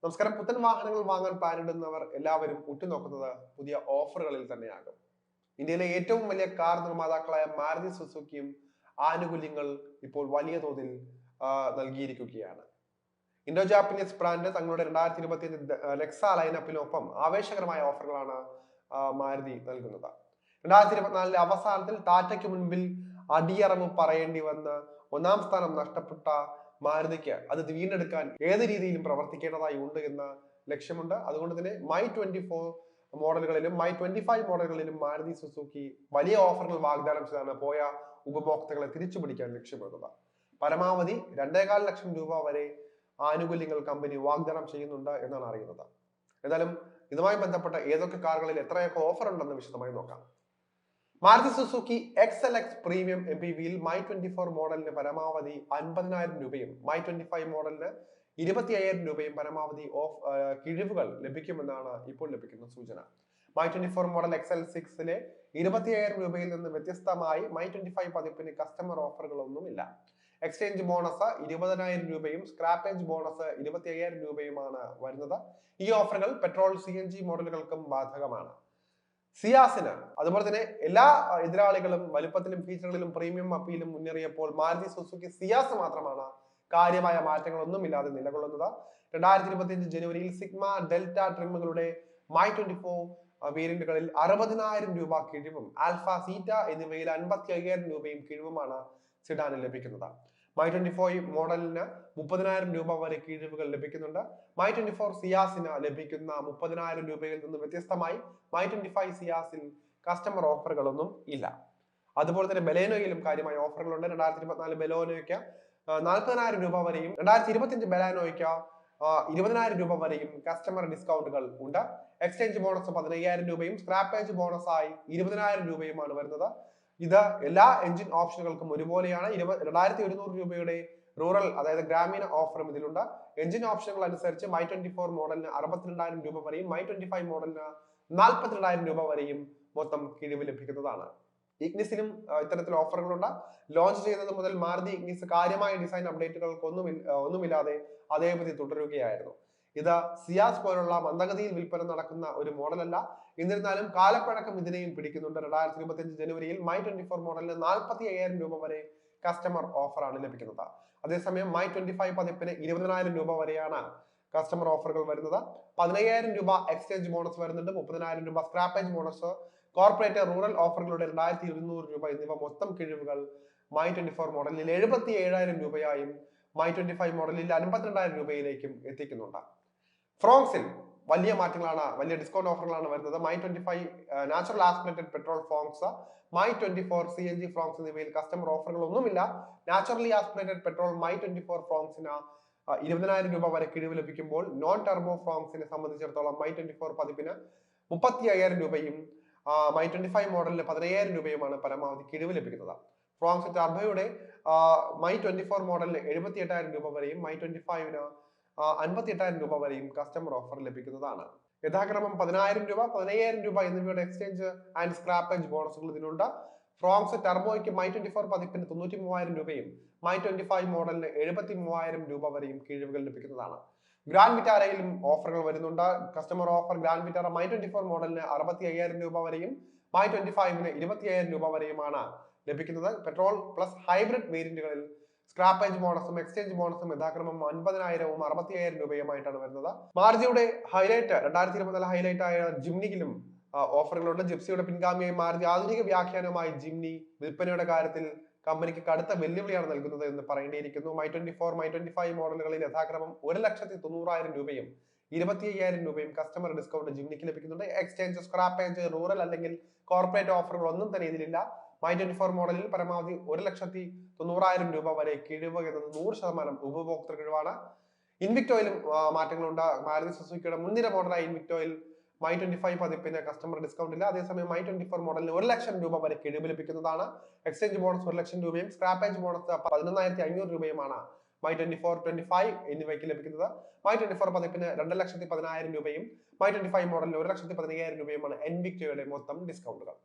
നമസ്കാരം. പുത്തൻ വാഹനങ്ങൾ വാങ്ങാൻ പ്ലാനിടുന്നവർ എല്ലാവരും ഉറ്റുനോക്കുന്നത് പുതിയ ഓഫറുകളിൽ തന്നെയാകും. ഇന്ത്യയിലെ ഏറ്റവും വലിയ കാർ നിർമ്മാതാക്കളായ മാരുതി സുസുക്കിയും ആനുകൂല്യങ്ങൾ ഇപ്പോൾ വലിയ തോതിൽ നൽകിയിരിക്കുകയാണ്. ഇൻഡോ ജാപ്പനീസ് ബ്രാൻഡ് തങ്ങളുടെ 2025 നെക്സ ലൈനപ്പിനൊപ്പം ആവേശകരമായ ഓഫറുകളാണ് മാരുതി നൽകുന്നത്. 2024 അവസാനത്തിൽ ടാറ്റയ്ക്ക് മുൻപിൽ അടിയറവ് പറയേണ്ടി വന്ന ഒന്നാം സ്ഥാനം നഷ്ടപ്പെട്ട മാരുതിക്ക് അത് വീണ്ടെടുക്കാൻ ഏത് രീതിയിലും പ്രവർത്തിക്കേണ്ടതായി ഉണ്ട് എന്ന ലക്ഷ്യമുണ്ട്. അതുകൊണ്ട് തന്നെ മൈ 24 മോഡലുകളിലും മൈ 25 മോഡലുകളിലും മാരുതി സുസുക്കി വലിയ ഓഫറുകൾ വാഗ്ദാനം ചെയ്താണ് പോയ ഉപഭോക്താക്കളെ തിരിച്ചു പിടിക്കാൻ ലക്ഷ്യമിടുന്നത്. പരമാവധി 2.25 ലക്ഷം രൂപ വരെ ആനുകൂല്യങ്ങൾ കമ്പനി വാഗ്ദാനം ചെയ്യുന്നുണ്ട് എന്നാണ് അറിയുന്നത്. എന്നാലും ഇതുമായി ബന്ധപ്പെട്ട ഏതൊക്കെ കാറുകളിൽ എത്രയൊക്കെ ഓഫർ ഉണ്ടെന്ന് വിശദമായി നോക്കാം. മാരുതി സുസുക്കി XLX പ്രീമിയം MPVയിൽ മൈ 24 മോഡലിന് പരമാവധി 50,000 രൂപയും മൈ 25 മോഡലിന് 25,000 രൂപയും പരമാവധി കിഴിവുകൾ ലഭിക്കുമെന്നാണ് ഇപ്പോൾ ലഭിക്കുന്ന സൂചന. മൈ 24 മോഡൽ XL6ലെ 25,000 രൂപയിൽ നിന്ന് വ്യത്യസ്തമായി മൈ 25 പതിപ്പിന് കസ്റ്റമർ ഓഫറുകളൊന്നുമില്ല. എക്സ്ചേഞ്ച് ബോണസ് 20,000 രൂപയും സ്ക്രാപ്പേജ് ബോണസ് 25,000 രൂപയുമാണ് വരുന്നത്. ഈ ഓഫറുകൾ പെട്രോൾ CNG മോഡലുകൾക്കും ബാധകമാണ്. സിയാസിന് അതുപോലെ തന്നെ എല്ലാ എതിരാളികളും വലുപ്പത്തിലും ഫീച്ചറുകളിലും പ്രീമിയം അപ്പീലും മുന്നേറിയപ്പോൾ മാരുതി സുസുക്കി സിയാസ് മാത്രമാണ് കാര്യമായ മാറ്റങ്ങളൊന്നുമില്ലാതെ നിലകൊള്ളുന്നത്. 2025 ജനുവരിയിൽ സിഗ്മ ഡെൽറ്റ ട്രിമ്മുകളുടെ മൈ 24 വേരിയന്റുകളിൽ 60,000 രൂപ കിഴിവും ആൽഫ സീറ്റ എന്നിവയിൽ 55,000 രൂപയും കിഴിവുമാണ് സിഡാനിൽ ലഭിക്കുന്നത്. മൈ 24 മോഡലിന് 30,000 രൂപ വരെ കിഴിവുകൾ ലഭിക്കുന്നുണ്ട്. മൈ 24 സിയാസിന് ലഭിക്കുന്ന 30,000 രൂപയിൽ നിന്ന് വ്യത്യസ്തമായി മൈ 25 സിയാസിൽ കസ്റ്റമർ ഓഫറുകളൊന്നും ഇല്ല. അതുപോലെ തന്നെ ബലേനോയിലും കാര്യമായ ഓഫറുകളുണ്ട്. 2024 ബലേനോയ്ക്ക് 40,000 രൂപ വരെയും 2025 ബലേനോയ്ക്ക് 20,000 രൂപ വരെയും കസ്റ്റമർ ഡിസ്കൗണ്ടുകൾ ഉണ്ട്. എക്സ്ചേഞ്ച് ബോണസ് 15,000 രൂപയും സ്ക്രാപ്പേജ് ബോണസായി 20,000 രൂപയുമാണ് വരുന്നത്. ഇത് എല്ലാ എഞ്ചിൻ ഓപ്ഷനുകൾക്കും ഒരുപോലെയാണ്. 2,100 രൂപയുടെ റൂറൽ അതായത് ഗ്രാമീണ ഓഫറും ഇതിലുണ്ട്. എഞ്ചിൻ ഓപ്ഷനുകൾ അനുസരിച്ച് മൈ 24 മോഡലിന് 62,000 രൂപ വരെയും മൈ 25 മോഡലിന് 42,000 രൂപ വരെയും മൊത്തം കിഴിവ് ലഭിക്കുന്നതാണ്. ഇഗ്നിസിലും ഇത്തരത്തിൽ ഓഫറുകളുണ്ട്. ലോഞ്ച് ചെയ്യുന്നത് മുതൽ മാരുതി ഇഗ്നിസ് കാര്യമായ ഡിസൈൻ ഒന്നുമില്ലാതെ അതേപതി തുടരുകയായിരുന്നു. ഇത് സിയാസ് പോലുള്ള മന്ദഗതിയിൽ വിൽപ്പന നടക്കുന്ന ഒരു മോഡലല്ല. എന്നിരുന്നാലും കാലപ്പഴക്കം ഇതിനെയും പിടിക്കുന്നുണ്ട്. 2025 ജനുവരിയിൽ മൈ 24 മോഡലിന് 45,000 രൂപ വരെ കസ്റ്റമർ ഓഫറാണ് ലഭിക്കുന്നത്. അതേസമയം മൈ 25 പതിപ്പിന് 20,000 രൂപ വരെയാണ് കസ്റ്റമർ ഓഫറുകൾ വരുന്നത്. 15,000 രൂപ എക്സ്ചേഞ്ച് ബോണസ് വരുന്നുണ്ട്. 30,000 രൂപ സ്ക്രാപ്പേജ് ബോണസ്, കോർപ്പറേറ്റ് റൂറൽ ഓഫറുകളുടെ 2,200 രൂപ എന്നിവ മൊത്തം കിഴിവുകൾ മൈ 24 മോഡലിൽ 77,000 രൂപയായും മൈ 25 മോഡലിൽ 52,000 രൂപയിലേക്കും എത്തിക്കുന്നുണ്ട്. ഫ്രോങ്സിൽ വലിയ മാറ്റങ്ങളാണ്, വലിയ ഡിസ്കൗണ്ട് ഓഫറുകളാണ് വരുന്നത്. My 25 natural aspirated petrol Fronx, my 24 CNG Fronx എന്നിവയിൽ കസ്റ്റമർ ഓഫറുകൾ ഒന്നുമില്ല. നാച്ചുറലി ആസ്പിറേറ്റഡ് പെട്രോൾ മൈ 24 ഫ്രോങ്സിന് 20,000 രൂപ വരെ കിഴിവ് ലഭിക്കുമ്പോൾ നോൺ ടർബോ ഫ്രോങ്സിനെ സംബന്ധിച്ചിടത്തോളം മൈ 24 പതിപ്പിന് 35,000 രൂപയും മൈ 25 മോഡലിന് 15,000 രൂപയുമാണ് പരമാവധി കിഴിവ് ലഭിക്കുന്നത്. ഫ്രോങ്സ് ടർബോയുടെ മൈ 24 മോഡലിന് 78,000 രൂപ വരെയും മൈ 25ന് 58,000 രൂപ വരെയും കസ്റ്റമർ ഓഫർ ലഭിക്കുന്നതാണ്. യഥാക്രമം 10,000 രൂപ, 15,000 രൂപ എന്നിവയുടെ എക്സ്ചേഞ്ച് ആൻഡ് സ്ക്രാപ്പേജ് ബോണസുകൾ ഇതിലുണ്ട്. ഫ്രോങ്സ് ടർബോയ്ക്ക് മൈ 24 പതിപ്പിന് 93,000 രൂപയും മൈ 25 മോഡലിന് 73,000 രൂപ വരെയും കിഴിവുകൾ ലഭിക്കുന്നതാണ്. ഗ്രാൻഡ് വിറ്റാരയിലും ഓഫറുകൾ വരുന്നുണ്ട്. Customer offer grand Vitara my 24 മോഡലിന് 65,000 രൂപ വരെയും മൈ 25ന് 20,000 രൂപ വരെയുമാണ് ലഭിക്കുന്നത്. പെട്രോൾ പ്ലസ് ഹൈബ്രിഡ് വേരിയന്റുകളിൽ സ്ക്രാപ്പേജ് ബോണസും എക്സ്ചേഞ്ച് ബോണസും യഥാക്രമം 50,000വും 65,000 രൂപയുമായിട്ടാണ് വരുന്നത്. മാരുതിയുടെ ഹൈലൈറ്റ് 2024 ഹൈലൈറ്റ് ആയ ജിംനിയിലും ഓഫറുകളുണ്ട്. ജിപ്സിയുടെ പിൻഗാമിയായി മാരുതി ആധുനിക വ്യാഖ്യാനമായി ജിംനി വിൽപ്പനയുടെ കാര്യത്തിൽ കമ്പനിക്ക് കടുത്ത വെല്ലുവിളിയാണ് നൽകുന്നത് എന്ന് പറയേണ്ടിയിരിക്കുന്നു. മൈ 24 മൈ 25 മോഡലുകളിൽ യഥാക്രമം 1,90,000 രൂപയും 25,000 രൂപയും കസ്റ്റമർ ഡിസ്കൗണ്ട് ജിംനിക്ക് ലഭിക്കുന്നുണ്ട്. എക്സ്ചേഞ്ച്, സ്ക്രാപ്പേജ്, റൂറൽ അല്ലെങ്കിൽ കോർപ്പറേറ്റ് ഓഫറുകൾ ഒന്നും തന്നെ ഇതിലില്ല. മൈ 24 മോഡലിൽ പരമാവധി 1,90,000 രൂപ വരെ കിഴിവ് എന്നത് 100% ഉപഭോക്തൃ കിഴിവാണ്. ഇൻവിക്ടോയിലും മാറ്റങ്ങളുണ്ട്. മാരുതി സുസുക്കിയുടെ മുൻനിര മോഡലായ ഇൻവിക്ടോയിൽ മൈ 25 പതിപ്പിന് കസ്റ്റമർ ഡിസ്കൗണ്ട് ഇല്ല. അതേസമയം മൈ 24 മോഡലിന് 1,00,000 രൂപ വരെ കിഴിവ് ലഭിക്കുന്നതാണ്. എക്സ്ചേഞ്ച് ബോണസ് 1,00,000 രൂപയും സ്ക്രാപ്പേജ് ബോണസ് 11,500 രൂപയുമാണ് മൈ 24, 25 എന്നിവയ്ക്ക് ലഭിക്കുന്നത്. മൈ 24 പതിപ്പിന് 2,10,000 രൂപയും മൈ 25 മോഡലിന് 1,15,000 രൂപയുമാണ് ഇൻവിക്ടോയുടെ മൊത്തം ഡിസ്കൗണ്ടുകൾ.